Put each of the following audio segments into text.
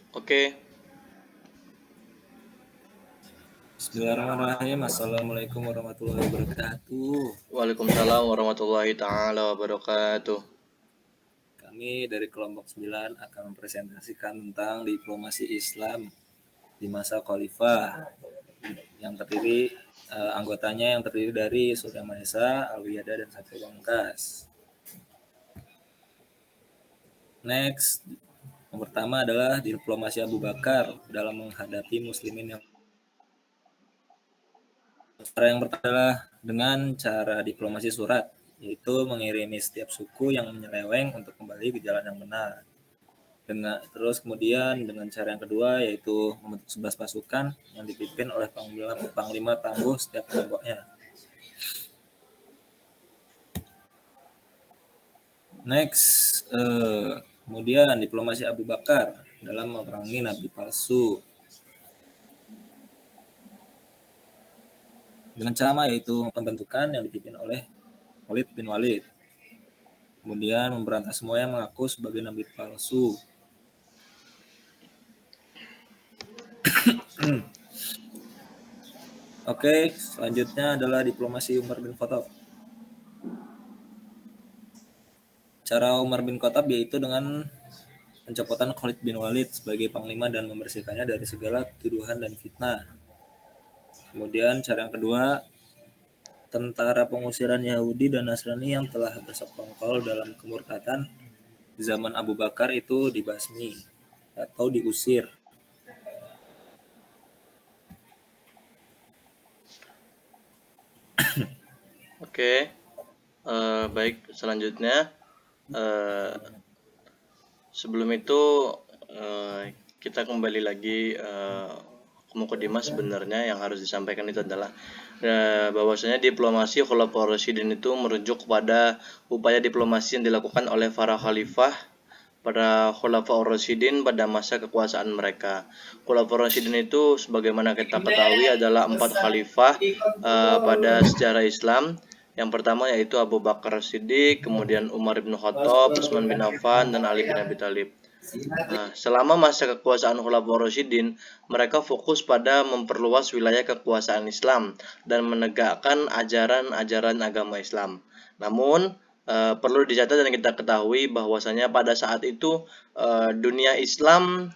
Oke. Bismillahirrahmanirrahim. Assalamualaikum warahmatullahi wabarakatuh. Waalaikumsalam warahmatullahi taala wabarakatuh. Kami dari kelompok 9 akan mempresentasikan tentang diplomasi Islam di masa Khalifah yang terdiri anggotanya yang terdiri dari Surya Mahesa, Alwiyada, dan Satrio Bangkas. Next, yang pertama adalah diplomasi Abu Bakar dalam menghadapi muslimin yang cara yang pertama adalah dengan cara diplomasi surat, yaitu mengirimi setiap suku yang menyeleweng untuk kembali ke jalan yang benar. Terus kemudian dengan cara yang kedua yaitu membentuk 11 pasukan yang dipimpin oleh panglima tangguh setiap kelompoknya. Next, kemudian diplomasi Abu Bakar dalam memerangi nabi palsu dengan cara yaitu pembentukan yang dipimpin oleh Khalid bin Walid. Kemudian memberantas semua yang mengaku sebagai nabi palsu. Oke, selanjutnya adalah diplomasi Umar bin Khattab. Cara Umar bin Khattab yaitu dengan pencopotan Khalid bin Walid sebagai panglima dan membersihkannya dari segala tuduhan dan fitnah. Kemudian cara yang kedua, tentara pengusiran Yahudi dan Nasrani yang telah bersekongkol dalam kemurtatan di zaman Abu Bakar itu dibasmi atau diusir. Oke. Baik, selanjutnya sebelum itu kita kembali lagi mukadimah sebenarnya yang harus disampaikan itu adalah bahwasanya diplomasi Khulafaur Rasyidin itu merujuk kepada upaya diplomasi yang dilakukan oleh para khalifah pada Khulafaur Rasyidin pada masa kekuasaan mereka. Khulafaur Rasyidin itu sebagaimana kita ketahui adalah 4 khalifah pada sejarah Islam. Yang pertama yaitu Abu Bakar Siddiq, kemudian Umar bin Khattab, Utsman bin Affan, dan Ali bin Abi Thalib. Nah, selama masa kekuasaan Khulafaur Rasyidin, mereka fokus pada memperluas wilayah kekuasaan Islam dan menegakkan ajaran-ajaran agama Islam. Namun, perlu dicatat dan kita ketahui bahwasanya pada saat itu dunia Islam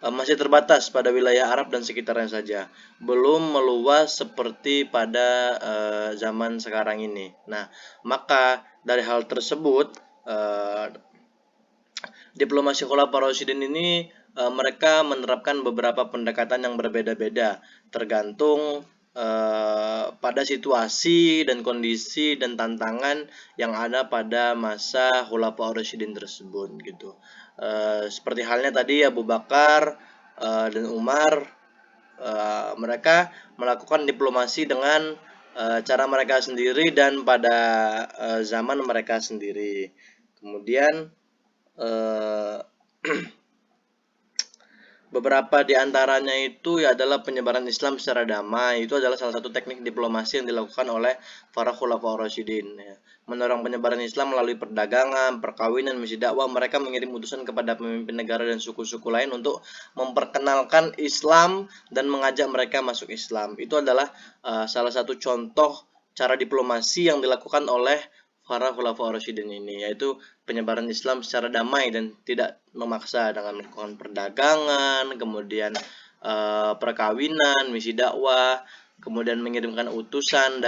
masih terbatas pada wilayah Arab dan sekitarnya saja, belum meluas seperti pada zaman sekarang ini. Nah, maka dari hal tersebut, diplomasi Khulafaur Rasyidin ini mereka menerapkan beberapa pendekatan yang berbeda-beda, tergantung pada situasi dan kondisi dan tantangan yang ada pada masa Khulafaur Rasyidin tersebut gitu. Seperti halnya tadi Abu Bakar dan Umar, mereka melakukan diplomasi dengan cara mereka sendiri dan pada zaman mereka sendiri. Kemudian beberapa di antaranya itu adalah penyebaran Islam secara damai. Itu adalah salah satu teknik diplomasi yang dilakukan oleh para Khulafaur Rasyidin. Mendorong penyebaran Islam melalui perdagangan, perkawinan, misi dakwah. Mereka mengirim utusan kepada pemimpin negara dan suku-suku lain untuk memperkenalkan Islam dan mengajak mereka masuk Islam. Itu adalah salah satu contoh cara diplomasi yang dilakukan oleh para Khulafaur Rasyidin ini, yaitu penyebaran Islam secara damai dan tidak memaksa dengan melakukan perdagangan, kemudian perkawinan, misi dakwah, kemudian mengirimkan utusan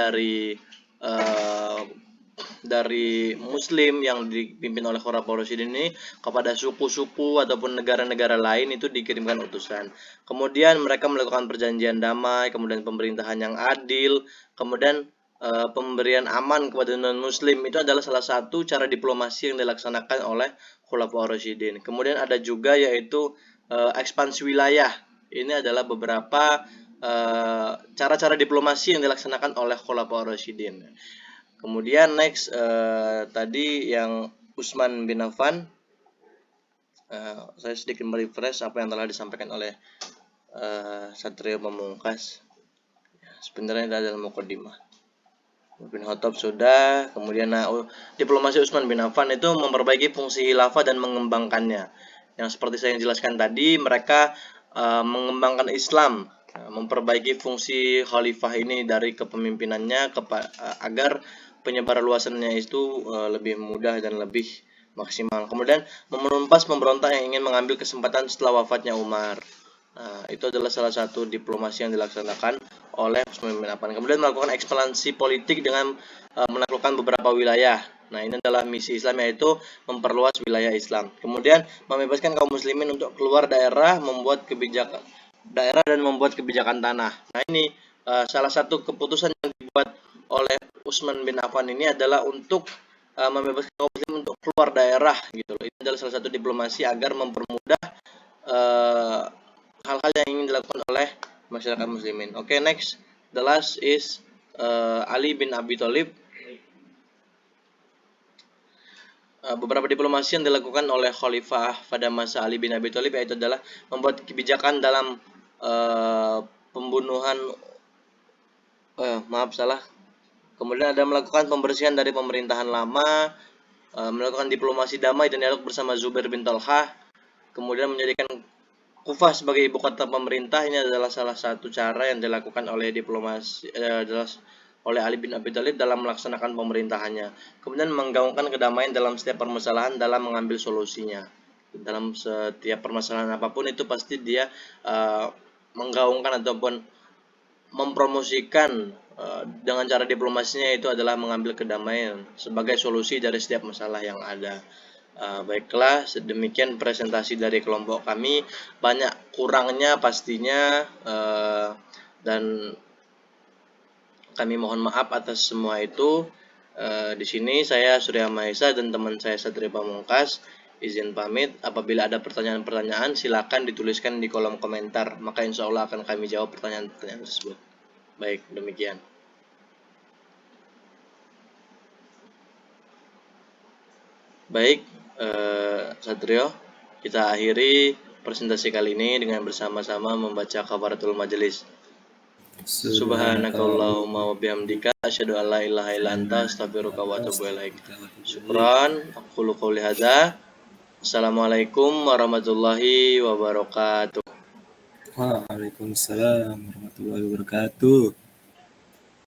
dari Muslim yang dipimpin oleh Khulafaur Rasyidin ini kepada suku-suku ataupun negara-negara lain itu dikirimkan utusan. Kemudian mereka melakukan perjanjian damai, kemudian pemerintahan yang adil, kemudian pemberian aman kepada non-muslim. Itu adalah salah satu cara diplomasi yang dilaksanakan oleh Khulafaur Rasyidin. Kemudian ada juga yaitu ekspansi wilayah. Ini adalah beberapa cara-cara diplomasi yang dilaksanakan oleh Khulafaur Rasyidin. Kemudian next tadi yang Utsman bin Affan, saya sedikit merefresh apa yang telah disampaikan oleh Satrio Pamungkas. Sebenarnya ada dalam mukadimah. Bin Khattab sudah, kemudian diplomasi Utsman bin Affan itu memperbaiki fungsi khilafah dan mengembangkannya. yang seperti saya jelaskan tadi, mereka mengembangkan Islam, memperbaiki fungsi khalifah ini dari kepemimpinannya agar penyebar luasannya itu lebih mudah dan lebih maksimal. Kemudian menumpas pemberontak yang ingin mengambil kesempatan setelah wafatnya Umar. Nah, itu adalah salah satu diplomasi yang dilaksanakan oleh Utsman bin Affan. Kemudian melakukan ekspansi politik dengan menaklukkan beberapa wilayah. Nah, ini adalah misi Islam, yaitu memperluas wilayah Islam. Kemudian membebaskan kaum muslimin untuk keluar daerah, membuat kebijakan daerah dan membuat kebijakan tanah. Nah, ini salah satu keputusan yang dibuat oleh Utsman bin Affan ini adalah untuk membebaskan kaum muslimin untuk keluar daerah gitu loh. Ini adalah salah satu diplomasi agar mempermudah hal-hal yang ingin dilakukan oleh masyarakat muslimin. Oke, next. The last is Ali bin Abi Thalib. Beberapa diplomasi yang dilakukan oleh Khalifah pada masa Ali bin Abi Thalib yaitu adalah membuat kebijakan dalam pembunuhan kemudian ada melakukan pembersihan dari pemerintahan lama, melakukan diplomasi damai dan dialog bersama Zubair bin Talhah, kemudian menjadikan Kufah sebagai ibu kota pemerintah. Ini adalah salah satu cara yang dilakukan oleh diplomasi oleh Ali bin Abi Thalib dalam melaksanakan pemerintahannya. Kemudian menggaungkan kedamaian dalam setiap permasalahan dalam mengambil solusinya. Dalam setiap permasalahan apapun itu pasti dia menggaungkan ataupun mempromosikan dengan cara diplomasinya itu adalah mengambil kedamaian sebagai solusi dari setiap masalah yang ada. Baiklah, sedemikian presentasi dari kelompok kami. Banyak kurangnya pastinya, dan kami mohon maaf atas semua itu. Di sini saya Surya Mahesa dan teman saya Satria Pamungkas izin pamit. Apabila ada pertanyaan-pertanyaan, silakan dituliskan di kolom komentar. Maka insya Allah akan kami jawab pertanyaan-pertanyaan tersebut. Baik, demikian. Baik, Satrio, kita akhiri presentasi kali ini dengan bersama-sama membaca kafaratul majelis. Subhanakallahumma wa bihamdika asyhadu an la ilaha illa anta astaghfiruka wa atubu ilaik. Syukran, aku qouli hadza. Assalamualaikum warahmatullahi wabarakatuh. Waalaikumsalam warahmatullahi wabarakatuh.